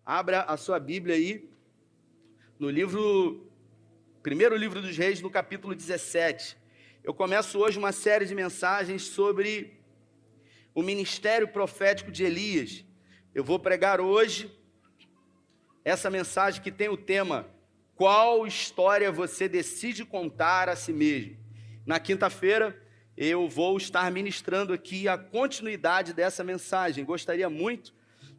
Abra a sua Bíblia aí no primeiro livro dos Reis, no capítulo 17. Eu começo hoje uma série de mensagens sobre o ministério profético de Elias. Eu vou pregar hoje essa mensagem que tem o tema: qual história você decide contar a si mesmo? Na quinta-feira eu vou estar ministrando aqui a continuidade dessa mensagem. Gostaria muito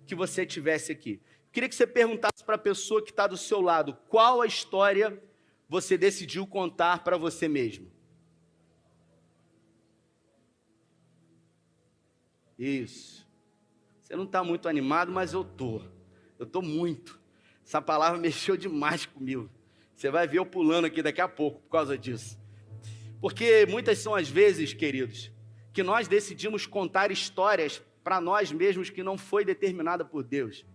que você estivesse aqui. Queria que você perguntasse para a pessoa que está do seu lado: qual a história você decidiu contar para você mesmo? Isso. Você não está muito animado, mas eu estou muito. Essa palavra mexeu demais comigo. Você vai ver eu pulando aqui daqui a pouco por causa disso. Porque muitas são as vezes, queridos, que nós decidimos contar histórias para nós mesmos que não foi determinada por Deus.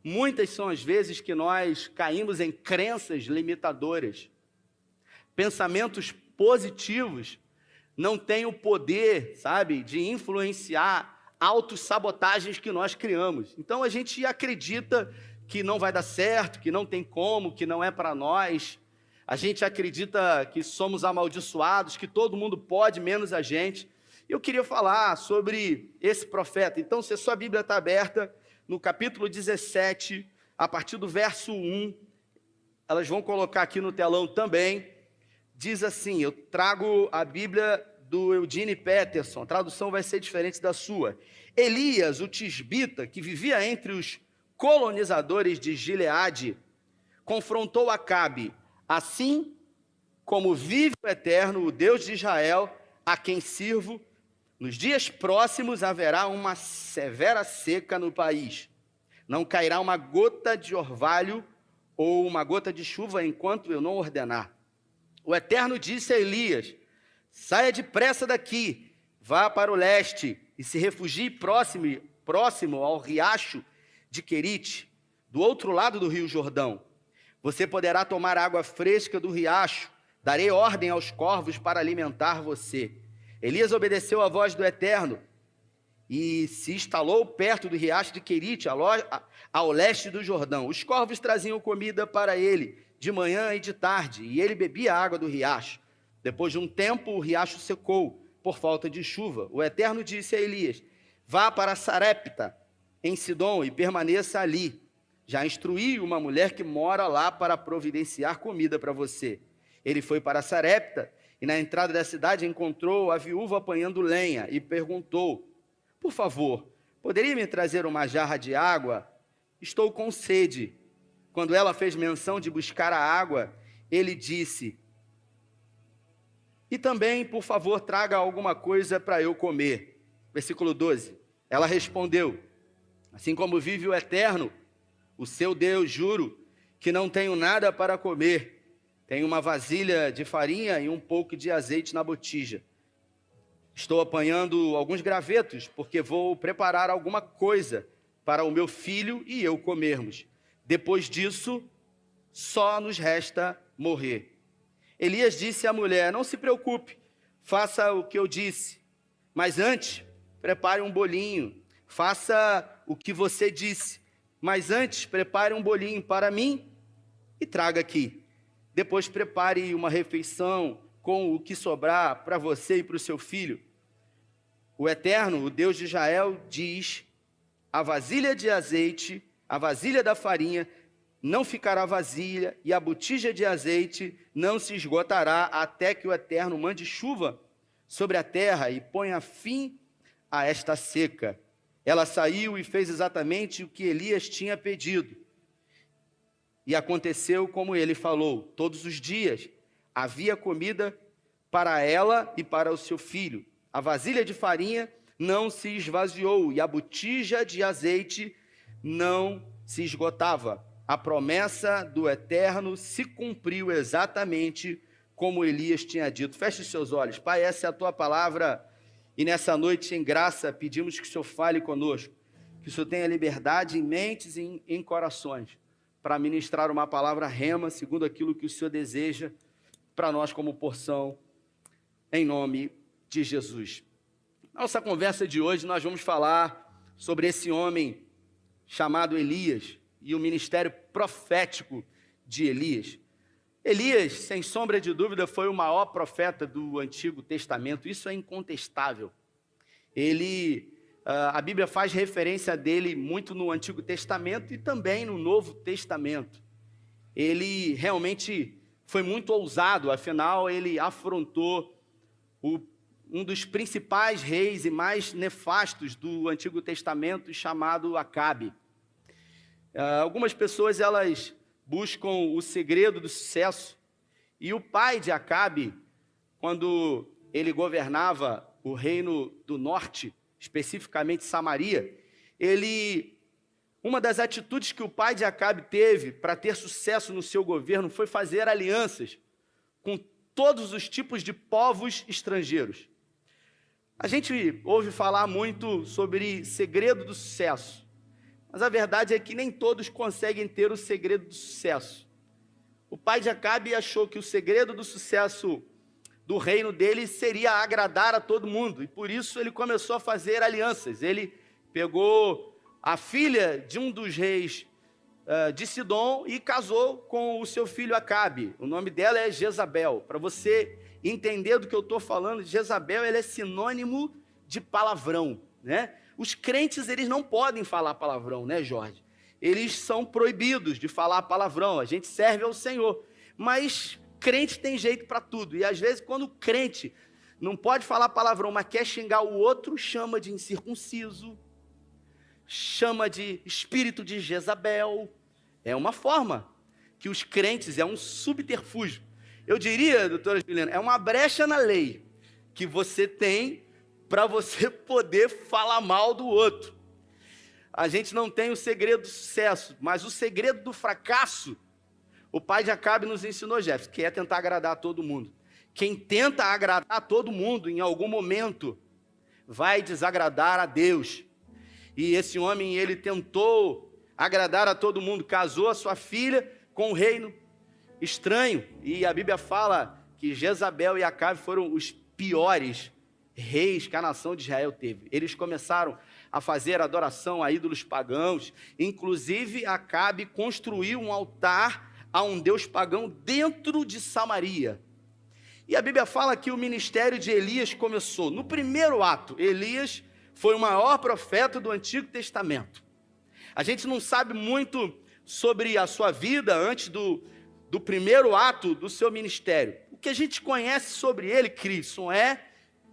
Muitas são as vezes que nós caímos em crenças limitadoras. Pensamentos positivos não têm o poder, de influenciar autossabotagens que nós criamos. Então a gente acredita que não vai dar certo, que não tem como, que não é para nós. A gente acredita que somos amaldiçoados, que todo mundo pode, menos a gente. Eu queria falar sobre esse profeta. Então, se a sua Bíblia está aberta, no capítulo 17, a partir do verso 1, elas vão colocar aqui no telão também, diz assim, eu trago a Bíblia do Eugene Peterson, a tradução vai ser diferente da sua. Elias, o tisbita, que vivia entre os colonizadores de Gileade, confrontou Acabe: assim como vive o Eterno, o Deus de Israel, a quem sirvo, nos dias próximos haverá uma severa seca no país. Não cairá uma gota de orvalho ou uma gota de chuva enquanto eu não ordenar. O Eterno disse a Elias: saia depressa daqui, vá para o leste e se refugie próximo ao riacho de Querite, do outro lado do rio Jordão. Você poderá tomar água fresca do riacho. Darei ordem aos corvos para alimentar você. Elias obedeceu à voz do Eterno e se instalou perto do riacho de Querite, ao leste do Jordão. Os corvos traziam comida para ele de manhã e de tarde, e ele bebia a água do riacho. Depois de um tempo, o riacho secou por falta de chuva. O Eterno disse a Elias: vá para Sarepta, em Sidom, e permaneça ali. Já instruí uma mulher que mora lá para providenciar comida para você. Ele foi para Sarepta e na entrada da cidade encontrou a viúva apanhando lenha e perguntou: por favor, poderia me trazer uma jarra de água? Estou com sede. Quando ela fez menção de buscar a água, ele disse: e também, por favor, traga alguma coisa para eu comer. Versículo 12. Ela respondeu: assim como vive o Eterno, o seu Deus, juro que não tenho nada para comer. Tenho uma vasilha de farinha e um pouco de azeite na botija. Estou apanhando alguns gravetos, porque vou preparar alguma coisa para o meu filho e eu comermos. Depois disso, só nos resta morrer. Elias disse à mulher: não se preocupe, faça o que eu disse. Mas antes, prepare um bolinho. Faça o que você disse. Mas antes, prepare um bolinho para mim e traga aqui. Depois prepare uma refeição com o que sobrar para você e para o seu filho. O Eterno, o Deus de Israel, diz: a vasilha de azeite, a vasilha da farinha, não ficará vazia, e a botija de azeite não se esgotará, até que o Eterno mande chuva sobre a terra e ponha fim a esta seca. Ela saiu e fez exatamente o que Elias tinha pedido. E aconteceu como ele falou. Todos os dias havia comida para ela e para o seu filho. A vasilha de farinha não se esvaziou e a botija de azeite não se esgotava. A promessa do Eterno se cumpriu exatamente como Elias tinha dito. Feche seus olhos. Pai, essa é a tua palavra e nessa noite, em graça, pedimos que o Senhor fale conosco, que o Senhor tenha liberdade em mentes e em corações para ministrar uma palavra rema, segundo aquilo que o Senhor deseja para nós como porção, em nome de Jesus. Nossa conversa de hoje, nós vamos falar sobre esse homem chamado Elias. e o ministério profético de Elias. Elias, sem sombra de dúvida, foi o maior profeta do Antigo Testamento, isso é incontestável. A Bíblia faz referência dele muito no Antigo Testamento e também no Novo Testamento. Ele realmente foi muito ousado, afinal ele afrontou um dos principais reis e mais nefastos do Antigo Testamento, chamado Acabe. Algumas pessoas elas buscam o segredo do sucesso, e o pai de Acabe, quando ele governava o reino do norte, especificamente Samaria, uma das atitudes que o pai de Acabe teve para ter sucesso no seu governo foi fazer alianças com todos os tipos de povos estrangeiros. A gente ouve falar muito sobre segredo do sucesso, mas a verdade é que nem todos conseguem ter o segredo do sucesso. O pai de Acabe achou que o segredo do sucesso do reino dele seria agradar a todo mundo, e por isso ele começou a fazer alianças. Ele pegou a filha de um dos reis de Sidom e casou com o seu filho Acabe. O nome dela é Jezabel. Para você entender do que eu estou falando, Jezabel ela é sinônimo de palavrão, né? Os crentes, eles não podem falar palavrão, né, Jorge? Eles são proibidos de falar palavrão, a gente serve ao Senhor, mas crente tem jeito para tudo, e às vezes quando o crente não pode falar palavrão, mas quer xingar o outro, chama de incircunciso, chama de espírito de Jezabel. É uma forma que os crentes, é um subterfúgio. Eu diria, doutora Juliana, é uma brecha na lei que você tem para você poder falar mal do outro. A gente não tem o segredo do sucesso, mas o segredo do fracasso, o pai de Acabe nos ensinou, Jefferson, que é tentar agradar a todo mundo. Quem tenta agradar a todo mundo, em algum momento, vai desagradar a Deus. E esse homem, ele tentou agradar a todo mundo, casou a sua filha com um reino estranho. E a Bíblia fala que Jezabel e Acabe foram os piores reis que a nação de Israel teve. Eles começaram a fazer adoração a ídolos pagãos. Inclusive, Acabe construiu um altar a um deus pagão dentro de Samaria. E a Bíblia fala que o ministério de Elias começou. No primeiro ato, Elias foi o maior profeta do Antigo Testamento. A gente não sabe muito sobre a sua vida antes do primeiro ato do seu ministério. O que a gente conhece sobre ele, Cristo, é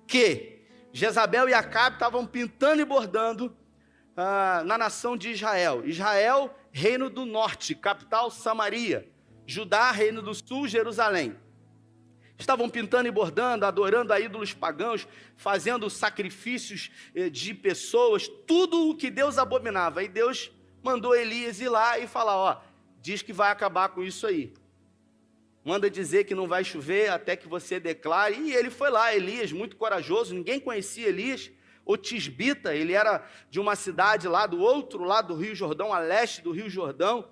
que Jezabel e Acabe estavam pintando e bordando na nação de Israel. Israel, reino do norte, capital Samaria. Judá, reino do sul, Jerusalém. Estavam pintando e bordando, adorando a ídolos pagãos, fazendo sacrifícios de pessoas, tudo o que Deus abominava. E Deus mandou Elias ir lá e falar, diz que vai acabar com isso aí. Manda dizer que não vai chover até que você declare. E ele foi lá, Elias, muito corajoso, ninguém conhecia Elias, o Tisbita, ele era de uma cidade lá do outro lado do Rio Jordão, a leste do Rio Jordão,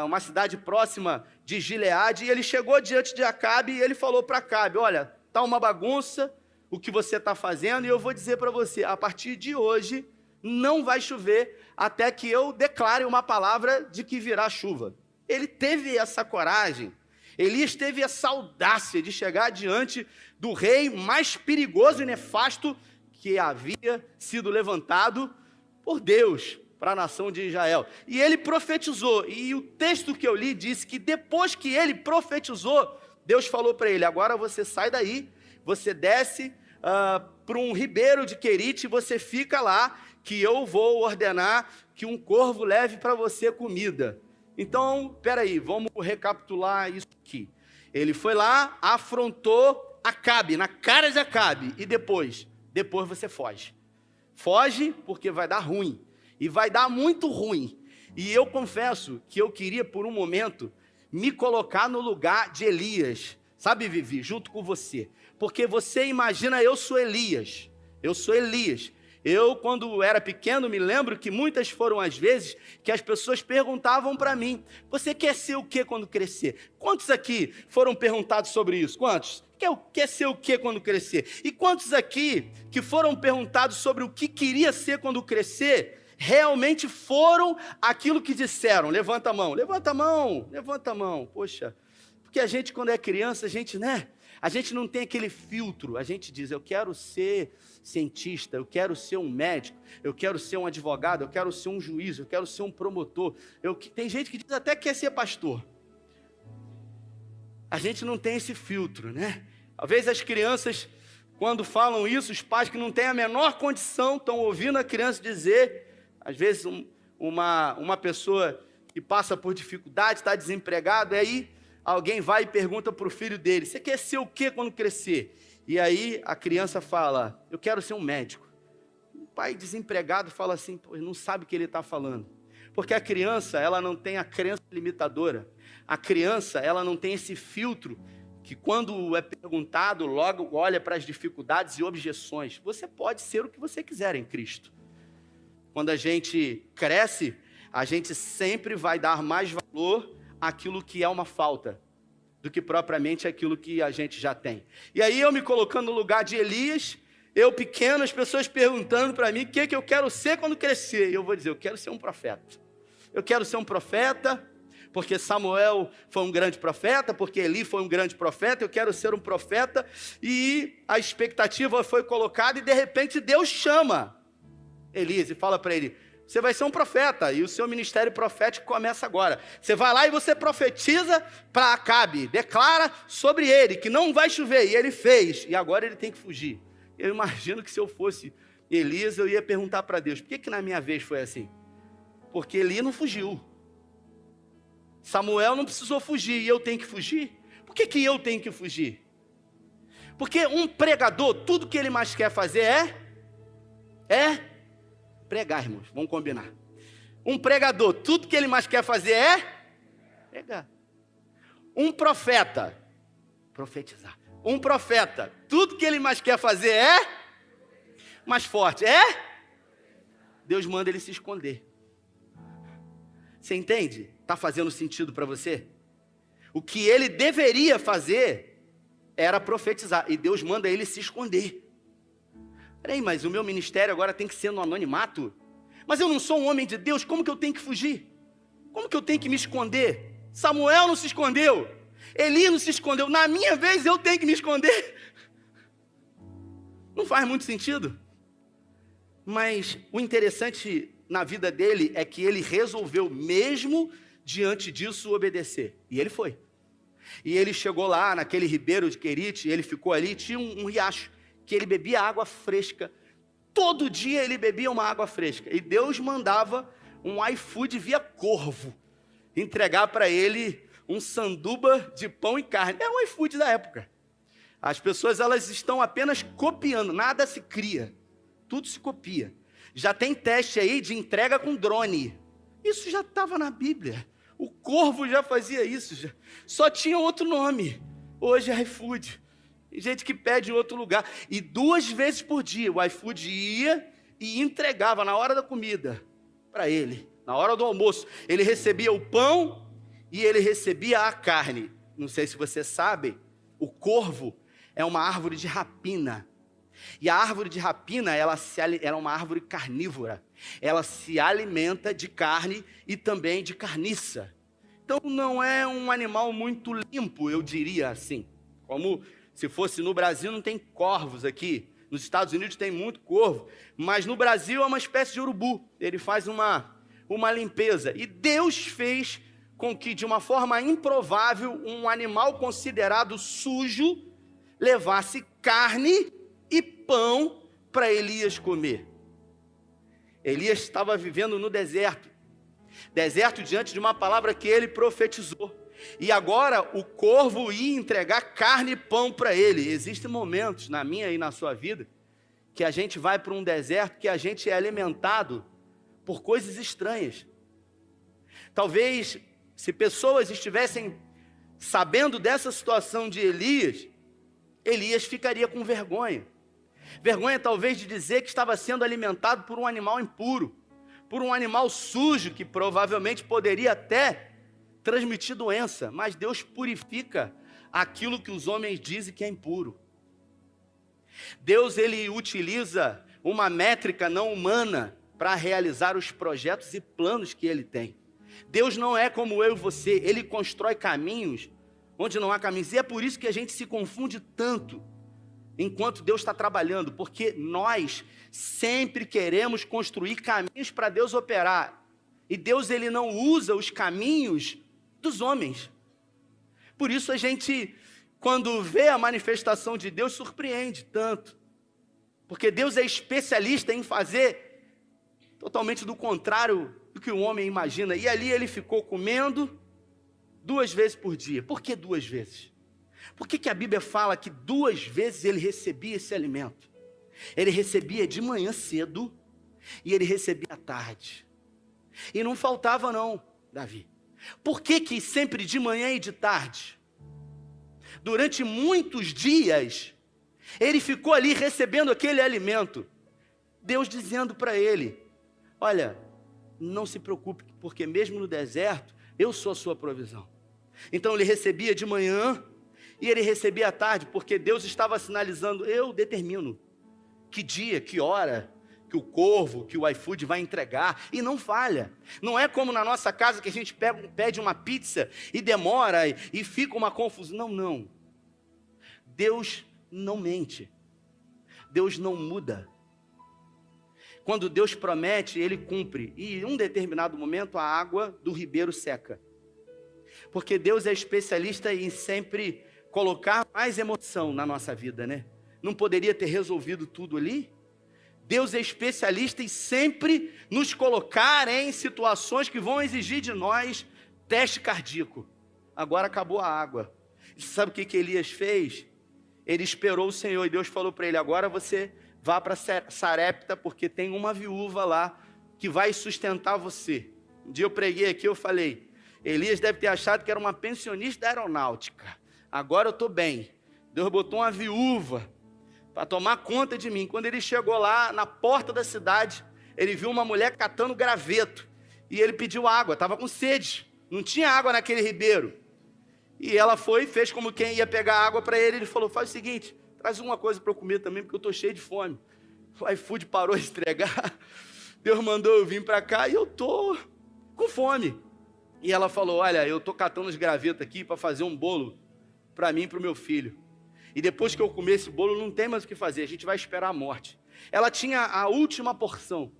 uma cidade próxima de Gileade, e ele chegou diante de Acabe e ele falou para Acabe, olha, está uma bagunça o que você está fazendo, e eu vou dizer para você, a partir de hoje não vai chover até que eu declare uma palavra de que virá chuva. Ele teve essa coragem, Elias teve essa audácia de chegar diante do rei mais perigoso e nefasto que havia sido levantado por Deus para a nação de Israel. E ele profetizou, e o texto que eu li disse que depois que ele profetizou, Deus falou para ele, agora você sai daí, você desce para um ribeiro de Querite, e você fica lá, que eu vou ordenar que um corvo leve para você comida. Então, peraí, vamos recapitular isso aqui. Ele foi lá, afrontou Acabe, na cara de Acabe, e depois você foge. Foge porque vai dar ruim. E vai dar muito ruim. E eu confesso que eu queria, por um momento, me colocar no lugar de Elias. Sabe, Vivi, junto com você. Porque você imagina, eu sou Elias. Eu sou Elias. Eu, quando era pequeno, me lembro que muitas foram as vezes que as pessoas perguntavam para mim, você quer ser o que quando crescer? Quantos aqui foram perguntados sobre isso? Quantos? Quer ser o que quando crescer? E quantos aqui que foram perguntados sobre o que queria ser quando crescer, realmente foram aquilo que disseram. Levanta a mão, levanta a mão, levanta a mão. Poxa, porque a gente quando é criança, a gente não tem aquele filtro. A gente diz, eu quero ser cientista, eu quero ser um médico, eu quero ser um advogado, eu quero ser um juiz, eu quero ser um promotor. Tem gente que diz até que quer ser pastor. A gente não tem esse filtro, né? Talvez as crianças, quando falam isso, os pais que não têm a menor condição, estão ouvindo a criança dizer, às vezes uma pessoa que passa por dificuldade, está desempregado, e aí alguém vai e pergunta para o filho dele, você quer ser o quê quando crescer? E aí a criança fala, eu quero ser um médico. O pai desempregado fala assim, pô, não sabe o que ele está falando. Porque a criança, ela não tem a crença limitadora. A criança, ela não tem esse filtro que quando é perguntado, logo olha para as dificuldades e objeções. Você pode ser o que você quiser em Cristo. Quando a gente cresce, a gente sempre vai dar mais valor àquilo que é uma falta, do que propriamente aquilo que a gente já tem. E aí eu me colocando no lugar de Elias, eu pequeno, as pessoas perguntando para mim o que eu quero ser quando crescer. E eu vou dizer, eu quero ser um profeta. Eu quero ser um profeta, porque Samuel foi um grande profeta, porque Eli foi um grande profeta, eu quero ser um profeta, e a expectativa foi colocada, e de repente Deus chama Elias e fala para ele, você vai ser um profeta, e o seu ministério profético começa agora. Você vai lá e você profetiza para Acabe, declara sobre ele, que não vai chover, e ele fez, e agora ele tem que fugir. Eu imagino que se eu fosse Elias, eu ia perguntar para Deus, por que na minha vez foi assim? Porque Eli não fugiu. Samuel não precisou fugir, e eu tenho que fugir? Por que eu tenho que fugir? Porque um pregador, tudo que ele mais quer fazer é pregar, irmãos, vamos combinar. Um pregador, tudo que ele mais quer fazer é pregar. Um profeta, profetizar. Um profeta, tudo que ele mais quer fazer é mais forte, Deus manda ele se esconder. Você entende? Está fazendo sentido para você? O que ele deveria fazer era profetizar, e Deus manda ele se esconder. Peraí, mas o meu ministério agora tem que ser no anonimato? Mas eu não sou um homem de Deus, como que eu tenho que fugir? Como que eu tenho que me esconder? Samuel não se escondeu, Eli não se escondeu, na minha vez eu tenho que me esconder? Não faz muito sentido. Mas o interessante na vida dele é que ele resolveu mesmo diante disso obedecer. E ele foi. E ele chegou lá naquele ribeiro de Querite, ele ficou ali, tinha um riacho, que ele bebia água fresca. Todo dia ele bebia uma água fresca. E Deus mandava um iFood via corvo entregar para ele um sanduba de pão e carne. Era um iFood da época. As pessoas, elas estão apenas copiando, nada se cria, tudo se copia. Já tem teste aí de entrega com drone. Isso já estava na Bíblia. O corvo já fazia isso. Só tinha outro nome. Hoje é iFood. Tem gente que pede em outro lugar. E 2 vezes por dia o iFood ia e entregava na hora da comida para ele. Na hora do almoço. Ele recebia o pão e ele recebia a carne. Não sei se você sabe, o corvo é uma árvore de rapina. E a árvore de rapina, ela é uma árvore carnívora. Ela se alimenta de carne e também de carniça. Então não é um animal muito limpo, eu diria assim. Como se fosse no Brasil, não tem corvos aqui. Nos Estados Unidos tem muito corvo. Mas no Brasil é uma espécie de urubu. Ele faz uma limpeza. E Deus fez com que, de uma forma improvável, um animal considerado sujo levasse carne e pão para Elias comer. Elias estava vivendo no deserto diante de uma palavra que ele profetizou, e agora o corvo ia entregar carne e pão para ele. Existem momentos na minha e na sua vida que a gente vai para um deserto que a gente é alimentado por coisas estranhas. Talvez se pessoas estivessem sabendo dessa situação de Elias ficaria com vergonha. Vergonha talvez de dizer que estava sendo alimentado por um animal impuro, por um animal sujo, que provavelmente poderia até transmitir doença. Mas Deus purifica aquilo que os homens dizem que é impuro. Deus, ele utiliza uma métrica não humana para realizar os projetos e planos que Ele tem. Deus não é como eu e você, Ele constrói caminhos onde não há caminhos. E é por isso que a gente se confunde tanto enquanto Deus está trabalhando, porque nós sempre queremos construir caminhos para Deus operar. E Deus, Ele não usa os caminhos dos homens. Por isso a gente, quando vê a manifestação de Deus, surpreende tanto. Porque Deus é especialista em fazer totalmente do contrário do que o homem imagina. E ali ele ficou comendo 2 vezes por dia. Por que 2 vezes? Por que a Bíblia fala que 2 vezes ele recebia esse alimento? Ele recebia de manhã cedo e ele recebia à tarde. E não faltava não, Davi. Por que sempre de manhã e de tarde? Durante muitos dias, ele ficou ali recebendo aquele alimento. Deus dizendo para ele, olha, não se preocupe, porque mesmo no deserto, eu sou a sua provisão. Então ele recebia de manhã e ele recebia à tarde, porque Deus estava sinalizando, eu determino que dia, que hora, que o Corvo, que o iFood vai entregar, e não falha. Não é como na nossa casa que a gente pede uma pizza e demora e fica uma confusão. Não, não. Deus não mente. Deus não muda. Quando Deus promete, Ele cumpre. E em um determinado momento a água do ribeiro seca. Porque Deus é especialista em sempre colocar mais emoção na nossa vida, né? Não poderia ter resolvido tudo ali? Deus é especialista em sempre nos colocar em situações que vão exigir de nós teste cardíaco. Agora acabou a água. E sabe o que Elias fez? Ele esperou o Senhor e Deus falou para ele, agora você vá para Sarepta, porque tem uma viúva lá que vai sustentar você. Um dia eu preguei aqui, eu falei, Elias deve ter achado que era uma pensionista da aeronáutica. Agora eu estou bem. Deus botou uma viúva para tomar conta de mim. Quando ele chegou lá na porta da cidade, ele viu uma mulher catando graveto. E ele pediu água, estava com sede. Não tinha água naquele ribeiro. E ela foi e fez como quem ia pegar água para ele. Ele falou, faz o seguinte, traz uma coisa para eu comer também, porque eu estou cheio de fome. O iFood parou de entregar. Deus mandou eu vir para cá e eu estou com fome. E ela falou, olha, eu estou catando os gravetos aqui para fazer um bolo para mim e para o meu filho. E depois que eu comer esse bolo, não tem mais o que fazer, a gente vai esperar a morte. Ela tinha a última porção.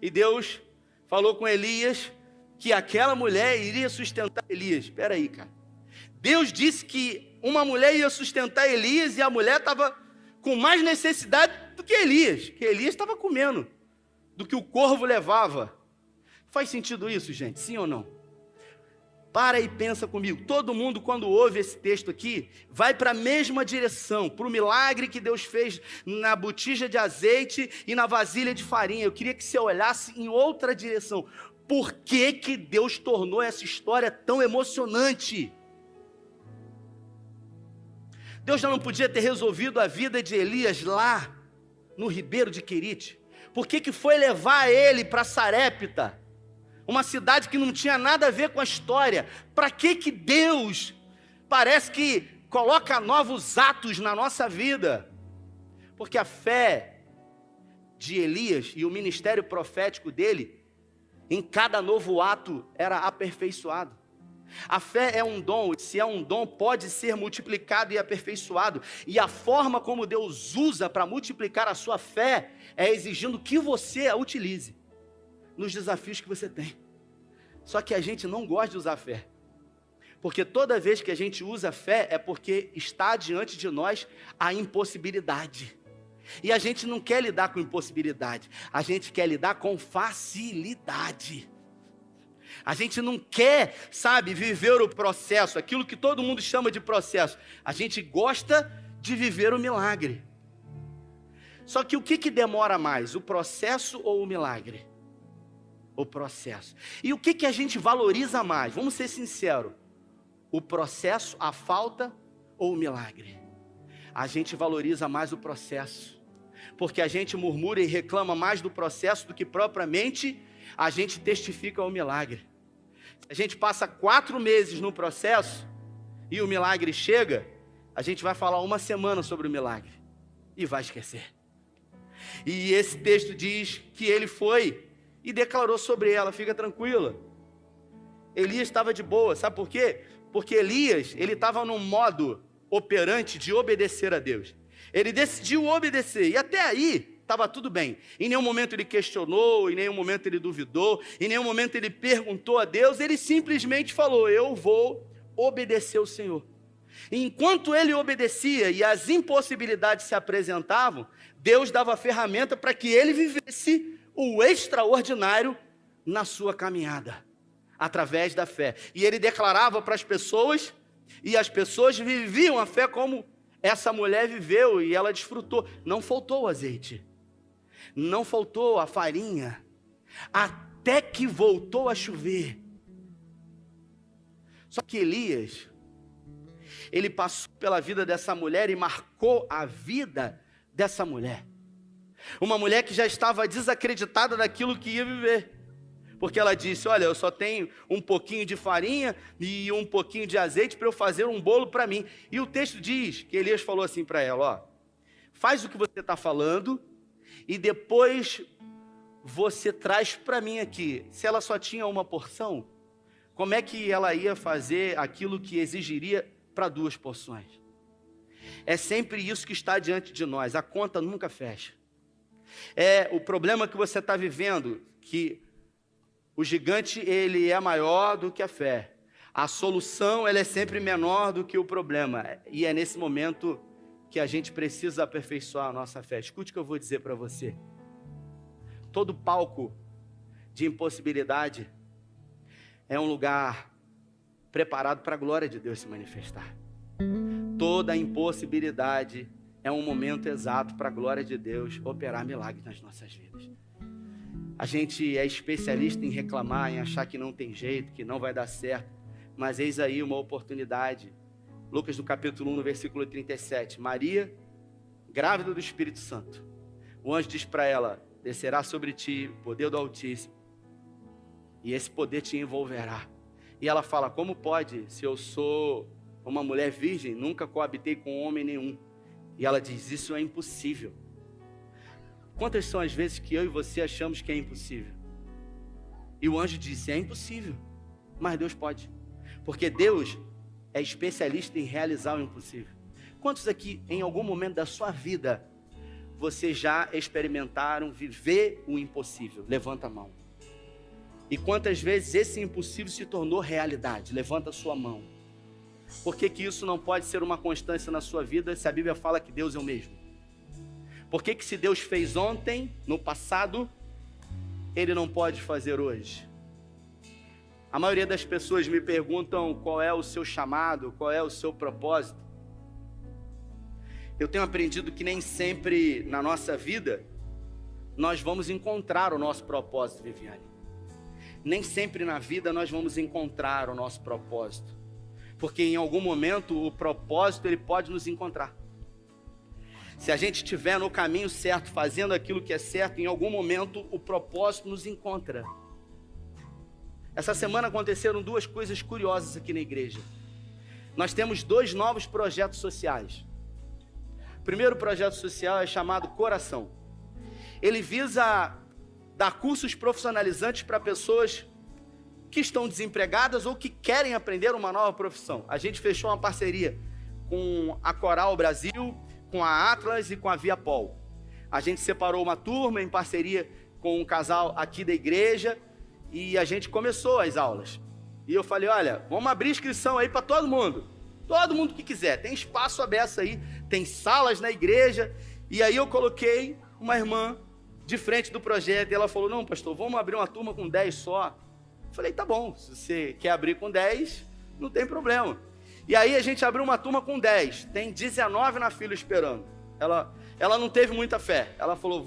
E Deus falou com Elias que aquela mulher iria sustentar Elias. Espera aí, cara. Deus disse que uma mulher ia sustentar Elias e a mulher estava com mais necessidade do que Elias estava comendo, do que o corvo levava. Faz sentido isso, gente? Sim ou não? Para e pensa comigo. Todo mundo, quando ouve esse texto aqui, vai para a mesma direção, para o milagre que Deus fez na botija de azeite e na vasilha de farinha. Eu queria que você olhasse em outra direção. Por que Deus tornou essa história tão emocionante? Deus já não podia ter resolvido a vida de Elias lá no ribeiro de Querite? Por que foi levar ele para Sarepta? Uma cidade que não tinha nada a ver com a história. Para que Deus parece que coloca novos atos na nossa vida? Porque a fé de Elias e o ministério profético dele, em cada novo ato era aperfeiçoado. A fé é um dom, e se é um dom, pode ser multiplicado e aperfeiçoado. E a forma como Deus usa para multiplicar a sua fé é exigindo que você a utilize nos desafios que você tem. Só que a gente não gosta de usar fé. Porque toda vez que a gente usa fé é porque está diante de nós a impossibilidade. E a gente não quer lidar com impossibilidade, a gente quer lidar com facilidade. A gente não quer, sabe, viver o processo, aquilo que todo mundo chama de processo. A gente gosta de viver o milagre. Só que o que demora mais, o processo ou o milagre? O processo. E o que a gente valoriza mais? Vamos ser sinceros. O processo, a falta ou o milagre? A gente valoriza mais o processo. Porque a gente murmura e reclama mais do processo do que propriamente a gente testifica o milagre. A gente passa 4 meses no processo e o milagre chega, a gente vai falar 1 semana sobre o milagre e vai esquecer. E esse texto diz que ele foi e declarou sobre ela: fica tranquila. Elias estava de boa, sabe por quê? Porque Elias, ele estava num modo operante de obedecer a Deus. Ele decidiu obedecer, e até aí estava tudo bem. Em nenhum momento ele questionou, em nenhum momento ele duvidou, em nenhum momento ele perguntou a Deus, ele simplesmente falou: eu vou obedecer ao Senhor. E enquanto ele obedecia e as impossibilidades se apresentavam, Deus dava a ferramenta para que ele vivesse o extraordinário na sua caminhada, através da fé. E ele declarava para as pessoas, e as pessoas viviam a fé como essa mulher viveu, e ela desfrutou. Não faltou o azeite, não faltou a farinha, até que voltou a chover. Só que Elias, ele passou pela vida dessa mulher e marcou a vida dessa mulher. Uma mulher que já estava desacreditada daquilo que ia viver. Porque ela disse: olha, eu só tenho um pouquinho de farinha e um pouquinho de azeite para eu fazer um bolo para mim. E o texto diz que Elias falou assim para ela: ó, faz o que você está falando e depois você traz para mim aqui. Se ela só tinha uma porção, como é que ela ia fazer aquilo que exigiria para 2 porções? É sempre isso que está diante de nós, a conta nunca fecha. É o problema que você está vivendo, que o gigante ele é maior do que a fé. A solução ela é sempre menor do que o problema. E é nesse momento que a gente precisa aperfeiçoar a nossa fé. Escute o que eu vou dizer para você. Todo palco de impossibilidade é um lugar preparado para a glória de Deus se manifestar. Toda impossibilidade é um momento exato para a glória de Deus operar milagres nas nossas vidas. A gente é especialista em reclamar, em achar que não tem jeito, que não vai dar certo, mas eis aí uma oportunidade. Lucas no capítulo 1, no versículo 37, Maria, grávida do Espírito Santo. O anjo diz para ela: descerá sobre ti o poder do Altíssimo, e esse poder te envolverá. E ela fala: como pode, se eu sou uma mulher virgem, nunca coabitei com homem nenhum? E ela diz: isso é impossível. Quantas são as vezes que eu e você achamos que é impossível? E o anjo disse: é impossível, mas Deus pode. Porque Deus é especialista em realizar o impossível. Quantos aqui, em algum momento da sua vida, vocês já experimentaram viver o impossível? Levanta a mão. E quantas vezes esse impossível se tornou realidade? Levanta a sua mão. Por que que isso não pode ser uma constância na sua vida se a Bíblia fala que Deus é o mesmo? Por que que se Deus fez ontem, no passado, Ele não pode fazer hoje? A maioria das pessoas me perguntam qual é o seu chamado, qual é o seu propósito. Eu tenho aprendido que nem sempre na nossa vida nós vamos encontrar o nosso propósito, Viviane. Nem sempre na vida nós vamos encontrar o nosso propósito. Porque em algum momento o propósito ele pode nos encontrar. Se a gente estiver no caminho certo, fazendo aquilo que é certo, em algum momento o propósito nos encontra. Essa semana aconteceram 2 coisas curiosas aqui na igreja. Nós temos 2 novos projetos sociais. O primeiro projeto social é chamado Coração. Ele visa dar cursos profissionalizantes para pessoas que estão desempregadas ou que querem aprender uma nova profissão. A gente fechou uma parceria com a Coral Brasil, com a Atlas e com a Viapol. A gente separou uma turma em parceria com um casal aqui da igreja e a gente começou as aulas. E eu falei: olha, vamos abrir inscrição aí para todo mundo que quiser. Tem espaço aberto aí, tem salas na igreja. E aí eu coloquei uma irmã de frente do projeto e ela falou: não, pastor, vamos abrir uma turma com 10 só. Eu falei: tá bom, se você quer abrir com 10, não tem problema. E aí a gente abriu uma turma com 10, tem 19 na fila esperando. Ela não teve muita fé, ela falou: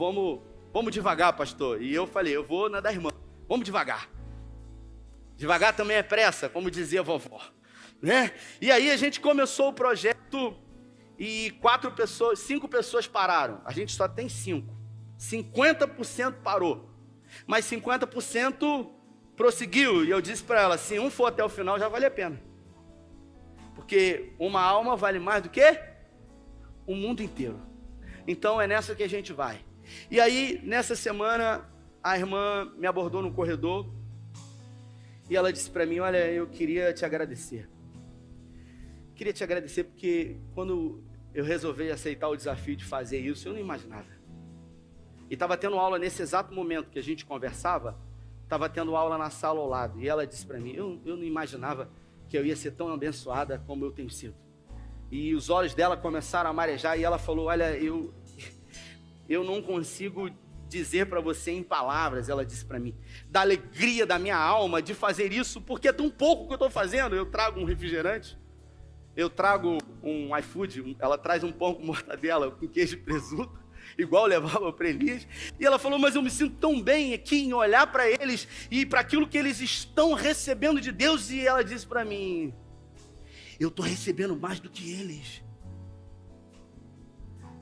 vamos devagar, pastor. E eu falei: eu vou na da irmã, vamos devagar. Devagar também é pressa, como dizia a vovó, né? E aí a gente começou o projeto e 5 pessoas pararam, a gente só tem 5. 50% parou, mas 50% prosseguiu. E eu disse para ela: se um for até o final já vale a pena. Porque uma alma vale mais do que o mundo inteiro. Então é nessa que a gente vai. E aí, nessa semana, a irmã me abordou no corredor e ela disse para mim: olha, eu queria te agradecer. Queria te agradecer porque quando eu resolvi aceitar o desafio de fazer isso, eu não imaginava. E estava tendo aula nesse exato momento que a gente conversava, estava tendo aula na sala ao lado. E ela disse para mim: eu não imaginava que eu ia ser tão abençoada como eu tenho sido. E os olhos dela começaram a marejar e ela falou: olha, eu não consigo dizer para você em palavras, ela disse para mim, da alegria da minha alma de fazer isso, porque é tão pouco que eu estou fazendo. Eu trago um refrigerante, eu trago um iFood, ela traz um pão com mortadela, com queijo e presunto, igual eu levava para Elias. E ela falou: mas eu me sinto tão bem aqui em olhar para eles e para aquilo que eles estão recebendo de Deus. E ela disse para mim: eu estou recebendo mais do que eles.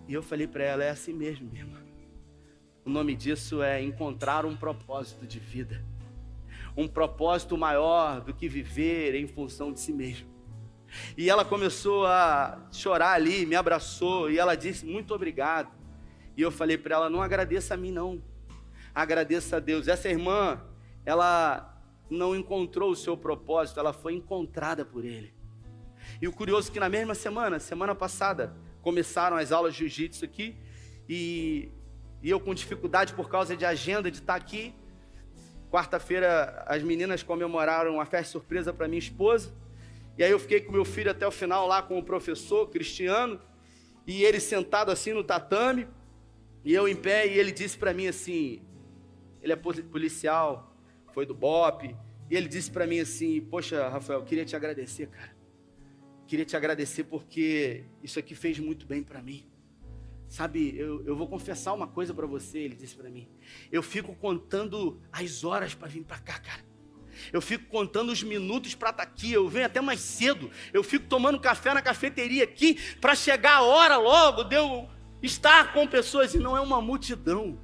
E eu falei para ela: é assim mesmo, minha irmã. O nome disso é encontrar um propósito de vida. Um propósito maior do que viver em função de si mesmo. E ela começou a chorar ali, me abraçou e ela disse: muito obrigado. E eu falei para ela: não agradeça a mim não, agradeça a Deus. Essa irmã, ela não encontrou o seu propósito, ela foi encontrada por Ele. E o curioso é que na mesma semana passada, começaram as aulas de jiu-jitsu aqui, e eu com dificuldade por causa de agenda de estar aqui. Quarta-feira as meninas comemoraram uma festa surpresa para minha esposa, e aí eu fiquei com meu filho até o final lá com o professor Cristiano, e ele sentado assim no tatame, e eu em pé, e ele disse para mim assim, ele é policial, foi do BOPE, e ele disse para mim assim: poxa, Rafael, eu queria te agradecer, cara. Queria te agradecer porque isso aqui fez muito bem para mim. Sabe, eu vou confessar uma coisa para você, ele disse para mim. Eu fico contando as horas para vir para cá, cara. Eu fico contando os minutos para estar aqui. Eu venho até mais cedo. Eu fico tomando café na cafeteria aqui para chegar a hora logo de eu estar com pessoas. E não é uma multidão.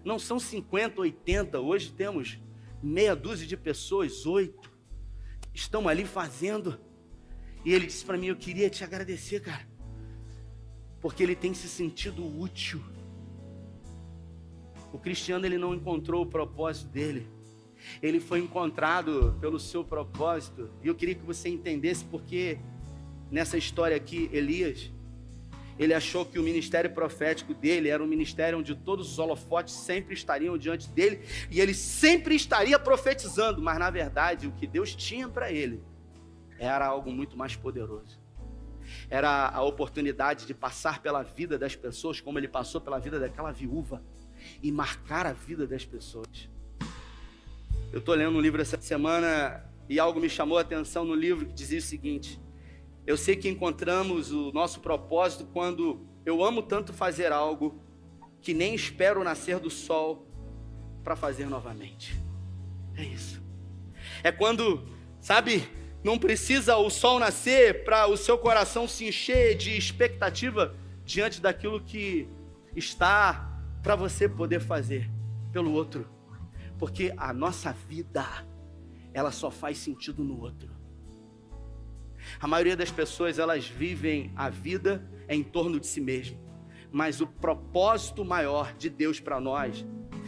Não são 50, 80. Hoje temos meia dúzia de pessoas, 8. Estão ali fazendo. E ele disse para mim: eu queria te agradecer, cara, porque ele tem se sentido útil. O Cristiano, ele não encontrou o propósito dele, ele foi encontrado pelo seu propósito. E eu queria que você entendesse, porque nessa história aqui, Elias, ele achou que o ministério profético dele era um ministério onde todos os holofotes sempre estariam diante dele, e ele sempre estaria profetizando, mas na verdade o que Deus tinha para ele era algo muito mais poderoso. Era a oportunidade de passar pela vida das pessoas como ele passou pela vida daquela viúva e marcar a vida das pessoas. Eu estou lendo um livro essa semana e algo me chamou a atenção no livro que dizia o seguinte: eu sei que encontramos o nosso propósito quando eu amo tanto fazer algo que nem espero o nascer do sol para fazer novamente. É isso. É quando, sabe, não precisa o sol nascer para o seu coração se encher de expectativa diante daquilo que está para você poder fazer pelo outro. Porque a nossa vida, ela só faz sentido no outro. A maioria das pessoas, elas vivem a vida em torno de si mesmo. Mas o propósito maior de Deus para nós,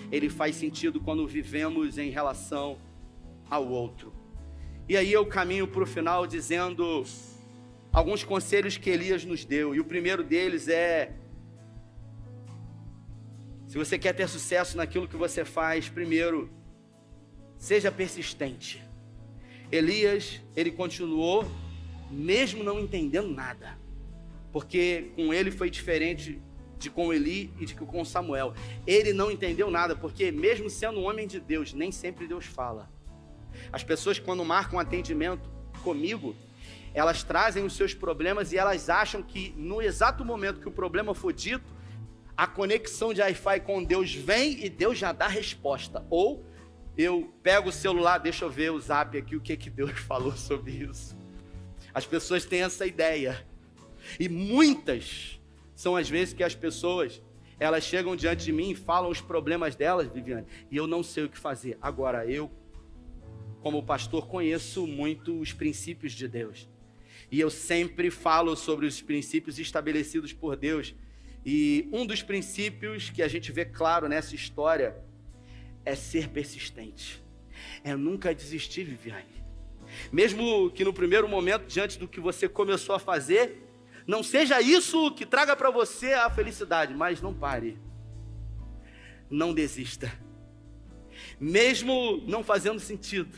ele faz sentido quando vivemos em relação ao outro. E aí eu caminho para o final dizendo alguns conselhos que Elias nos deu. E o primeiro deles é: se você quer ter sucesso naquilo que você faz, primeiro, seja persistente. Elias, ele continuou, mesmo não entendendo nada. Porque com ele foi diferente de com Eli e de com Samuel. Ele não entendeu nada, porque mesmo sendo um homem de Deus, nem sempre Deus fala. As pessoas, quando marcam um atendimento comigo, elas trazem os seus problemas e elas acham que no exato momento que o problema for dito, a conexão de Wi-Fi com Deus vem e Deus já dá a resposta. Ou eu pego o celular, deixa eu ver o zap aqui, o que Deus falou sobre isso. As pessoas têm essa ideia. E muitas são as vezes que as pessoas, elas chegam diante de mim e falam os problemas delas, Viviane, e eu não sei o que fazer. Agora, eu, como pastor, conheço muito os princípios de Deus. E eu sempre falo sobre os princípios estabelecidos por Deus. E um dos princípios que a gente vê claro nessa história é ser persistente. É nunca desistir, Viviane. Mesmo que no primeiro momento, diante do que você começou a fazer, não seja isso que traga para você a felicidade, mas não pare. Não desista. Mesmo não fazendo sentido.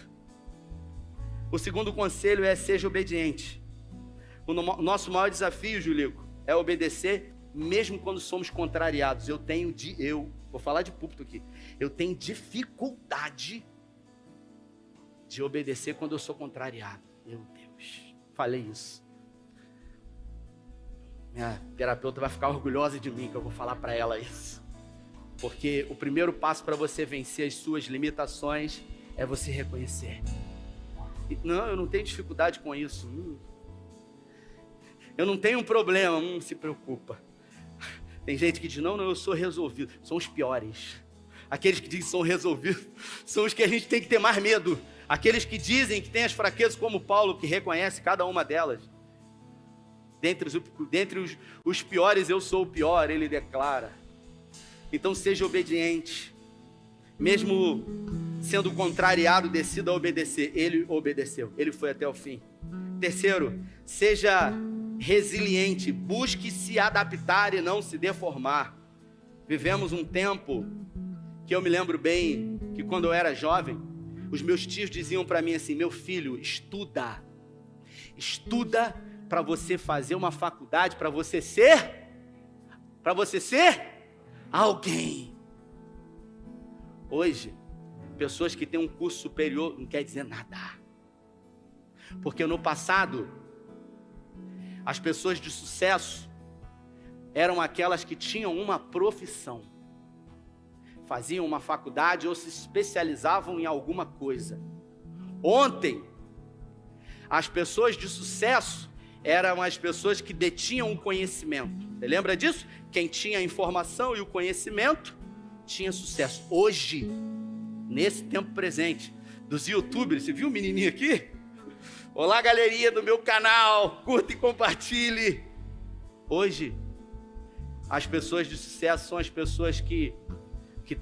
O segundo conselho é: seja obediente. O nosso maior desafio, Julico, é obedecer mesmo quando somos contrariados. Eu vou falar de púlpito aqui. Eu tenho dificuldade de obedecer quando eu sou contrariado. Meu Deus, falei isso. Minha terapeuta vai ficar orgulhosa de mim que eu vou falar para ela isso. Porque o primeiro passo para você vencer as suas limitações é você reconhecer. Não, eu não tenho dificuldade com isso. Eu não tenho um problema. Se preocupa. Tem gente que diz, não, eu sou resolvido. São os piores. Aqueles que dizem que são resolvidos são os que a gente tem que ter mais medo. Aqueles que dizem que têm as fraquezas, como Paulo, que reconhece cada uma delas. Dentre os piores, eu sou o pior, ele declara. Então seja obediente. Mesmo sendo contrariado, decida obedecer. Ele obedeceu, ele foi até o fim. Terceiro, seja resiliente. Busque se adaptar e não se deformar. Vivemos um tempo que eu me lembro bem, que quando eu era jovem, os meus tios diziam para mim assim, meu filho, estuda para você fazer uma faculdade, para você ser alguém. Hoje, pessoas que têm um curso superior não quer dizer nada. Porque no passado, as pessoas de sucesso eram aquelas que tinham uma profissão. Faziam uma faculdade ou se especializavam em alguma coisa. Ontem, as pessoas de sucesso eram as pessoas que detinham o conhecimento. Você lembra disso? Quem tinha a informação e o conhecimento tinha sucesso. Hoje, nesse tempo presente, dos youtubers, você viu o menininho aqui? Olá, galerinha do meu canal, curta e compartilhe. Hoje, as pessoas de sucesso são as pessoas que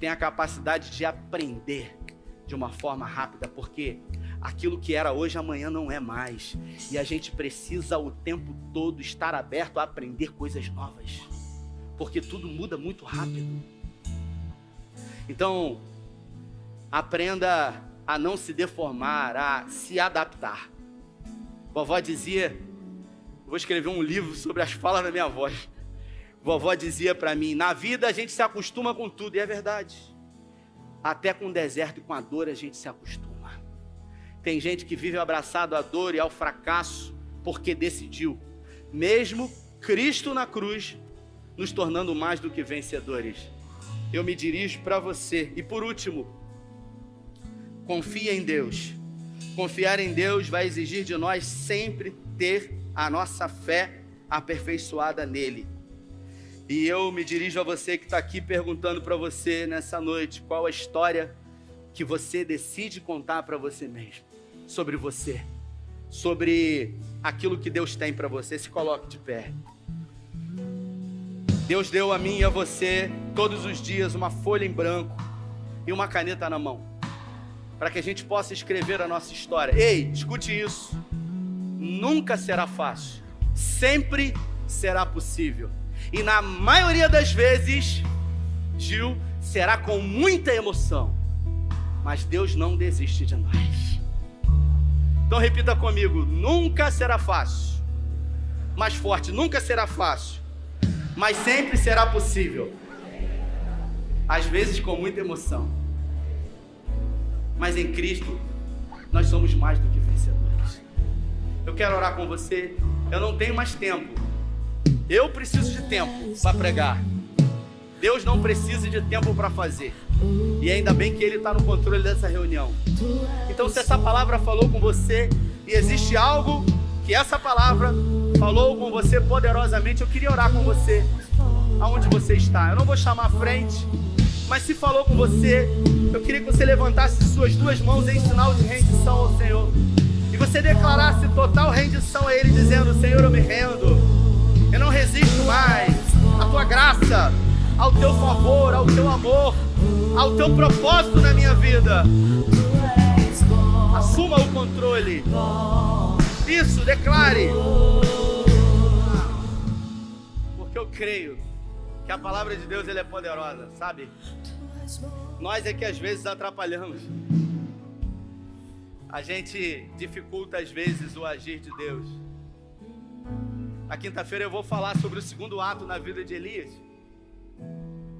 têm a capacidade de aprender de uma forma rápida, porque aquilo que era hoje, amanhã não é mais. E a gente precisa o tempo todo estar aberto a aprender coisas novas, porque tudo muda muito rápido. Então, aprenda a não se deformar, a se adaptar. Vovó dizia, vou escrever um livro sobre as falas da minha voz. Vovó dizia para mim, na vida a gente se acostuma com tudo, e é verdade. Até com o deserto e com a dor a gente se acostuma. Tem gente que vive abraçado à dor e ao fracasso porque decidiu, mesmo Cristo na cruz, nos tornando mais do que vencedores. Eu me dirijo para você. E por último, confia em Deus. Confiar em Deus vai exigir de nós sempre ter a nossa fé aperfeiçoada nele. E eu me dirijo a você que está aqui perguntando para você nessa noite, qual a história que você decide contar para você mesmo, sobre você, sobre aquilo que Deus tem para você. Se coloque de pé. Deus deu a mim e a você, todos os dias, uma folha em branco e uma caneta na mão, para que a gente possa escrever a nossa história. Ei, escute isso, nunca será fácil, sempre será possível. E na maioria das vezes, Gil, será com muita emoção. Mas Deus não desiste de nós. Então repita comigo, nunca será fácil. Mais forte, nunca será fácil. Mas sempre será possível. Às vezes com muita emoção. Mas em Cristo, nós somos mais do que vencedores. Eu quero orar com você. Eu não tenho mais tempo. Eu preciso de tempo para pregar. Deus não precisa de tempo para fazer. E ainda bem que Ele está no controle dessa reunião. Então, se essa palavra falou com você e existe algo que essa palavra falou com você poderosamente, eu queria orar com você, aonde você está. Eu não vou chamar à frente, mas se falou com você, eu queria que você levantasse suas duas mãos em sinal de rendição ao Senhor. E você declarasse total rendição a Ele, dizendo, Senhor, eu me rendo. Eu não resisto mais. A tua graça, ao teu favor, ao teu amor, ao teu propósito na minha vida. Assuma o controle. Isso, declare. Porque eu creio que a palavra de Deus ela é poderosa, sabe? Nós é que às vezes atrapalhamos. A gente dificulta às vezes o agir de Deus. Na quinta-feira eu vou falar sobre o segundo ato na vida de Elias.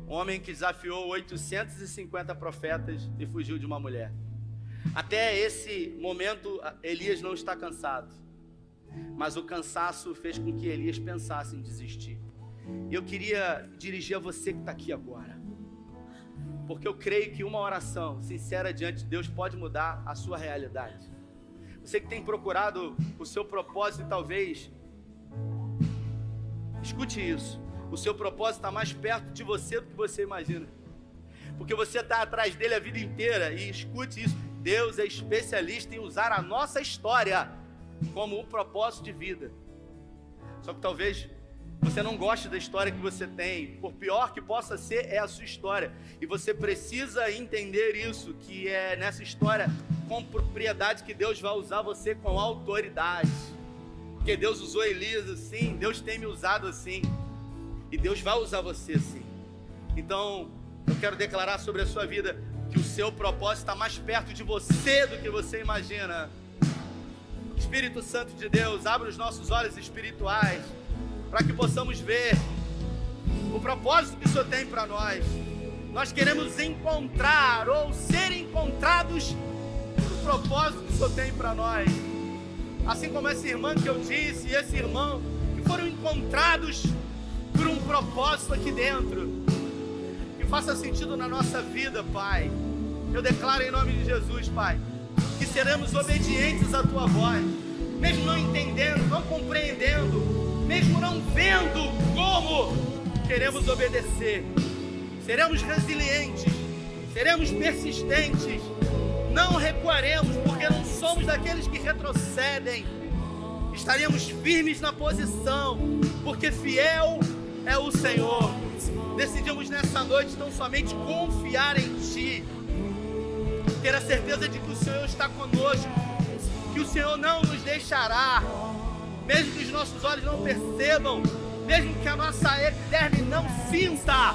Um homem que desafiou 850 profetas e fugiu de uma mulher. Até esse momento Elias não está cansado. Mas o cansaço fez com que Elias pensasse em desistir. E eu queria dirigir a você que está aqui agora. Porque eu creio que uma oração sincera diante de Deus pode mudar a sua realidade. Você que tem procurado o seu propósito e talvez... Escute isso. O seu propósito está mais perto de você do que você imagina. Porque você está atrás dele a vida inteira. E escute isso. Deus é especialista em usar a nossa história como um propósito de vida. Só que talvez você não goste da história que você tem. Por pior que possa ser, é a sua história. E você precisa entender isso, que é nessa história com propriedade que Deus vai usar você com autoridade. Porque Deus usou Elias assim, Deus tem me usado assim. E Deus vai usar você assim. Então, eu quero declarar sobre a sua vida que o seu propósito está mais perto de você do que você imagina. Espírito Santo de Deus, abre os nossos olhos espirituais para que possamos ver o propósito que o Senhor tem para nós. Nós queremos encontrar ou ser encontrados no propósito que o Senhor tem para nós. Assim como essa irmã que eu disse e esse irmão que foram encontrados por um propósito aqui dentro, que faça sentido na nossa vida, Pai. Eu declaro em nome de Jesus, Pai, que seremos obedientes à Tua voz, mesmo não entendendo, não compreendendo, mesmo não vendo como, queremos obedecer. Seremos resilientes, seremos persistentes, não recuaremos, porque não somos daqueles que retrocedem. Estaremos firmes na posição, porque fiel é o Senhor. Decidimos nessa noite tão somente confiar em Ti, ter a certeza de que o Senhor está conosco, que o Senhor não nos deixará, mesmo que os nossos olhos não percebam, mesmo que a nossa epiderme não sinta,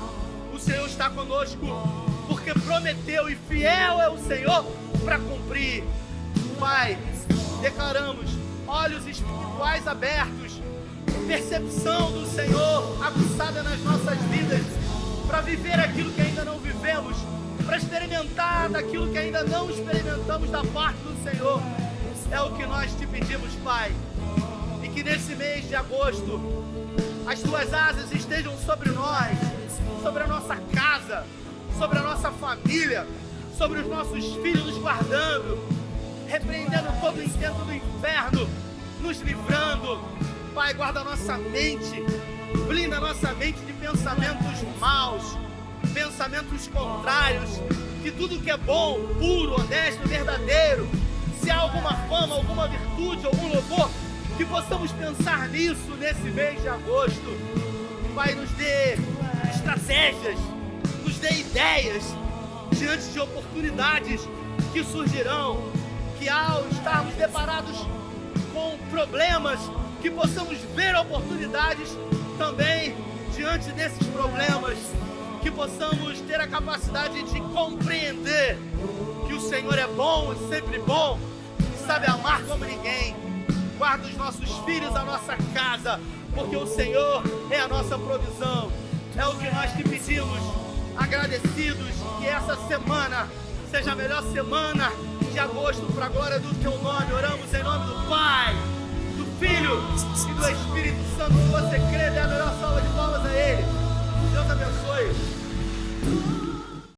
o Senhor está conosco, porque prometeu e fiel é o Senhor para cumprir. Pai, declaramos olhos espirituais abertos, percepção do Senhor aguçada nas nossas vidas, para viver aquilo que ainda não vivemos, para experimentar daquilo que ainda não experimentamos da parte do Senhor. É o que nós te pedimos, Pai. E que nesse mês de agosto as Tuas asas estejam sobre nós, sobre a nossa casa, sobre a nossa família, sobre os nossos filhos, nos guardando, repreendendo todo o intento do inferno, nos livrando. Pai, guarda a nossa mente, blinda a nossa mente de pensamentos maus, pensamentos contrários, que tudo que é bom, puro, honesto, verdadeiro, se há alguma fama, alguma virtude, algum louvor, que possamos pensar nisso nesse mês de agosto. Pai, nos dê estratégias, nos dê ideias diante de oportunidades que surgirão, que ao estarmos deparados com problemas, que possamos ver oportunidades também diante desses problemas, que possamos ter a capacidade de compreender que o Senhor é bom e sempre bom, e sabe amar como ninguém. Guarda os nossos filhos, a nossa casa, porque o Senhor é a nossa provisão. É o que nós te pedimos, agradecidos, que essa semana seja a melhor semana de agosto para a glória do Teu nome. Oramos em nome do Pai, do Filho e do Espírito Santo. Se você